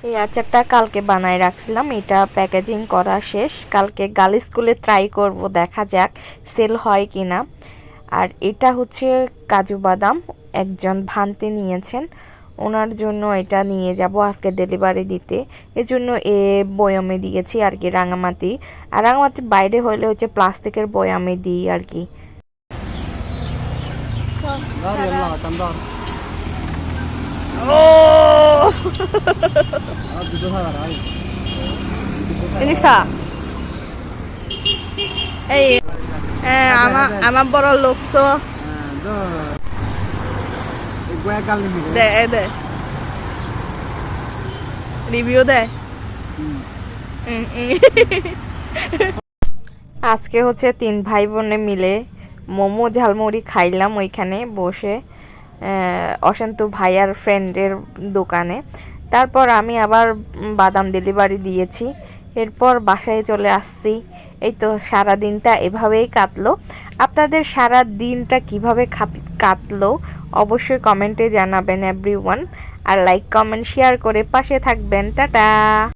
এই আচারটা কালকে বানায় রাখছিলাম, এটা প্যাকেজিং করা শেষ। কালকে গার্ল স্কুলে ট্রাই করব, দেখা যাক সেল হয় কিনা। আর এটা হচ্ছে কাজু বাদাম, একজন ভান্তে নিয়েছেন, ওনার জন্য এটা নিয়ে যাব আজকে ডেলিভারি দিতে। এজন্য বয়ামে দিয়েছি আর কি, রাঙামাটি। আর রাঙামাটির বাইরে হলে হচ্ছে প্লাস্টিকের বয়ামে দিই আর কি। এই আমার বড় লোকসো দে রিভিউ দে। আজকে হচ্ছে 3 ভাই বোনে মিলে মোমো ঝালমুড়ি খাইলাম ওইখানে বসে, অশান্ত ভাইয়ার ফ্রেন্ডের দোকানে। তারপর আমি আবার বাদাম ডেলিভারি দিয়েছি, এরপর বাসায় চলে আসছি। এই তো সারা দিনটা এভাবেই কাটলো। আপনাদের সারা দিনটা কিভাবে কাটলো অবশ্যই কমেন্টে জানাবেন এভরিওয়ান। আর লাইক কমেন্ট শেয়ার করে পাশে থাকবেন। টাটা।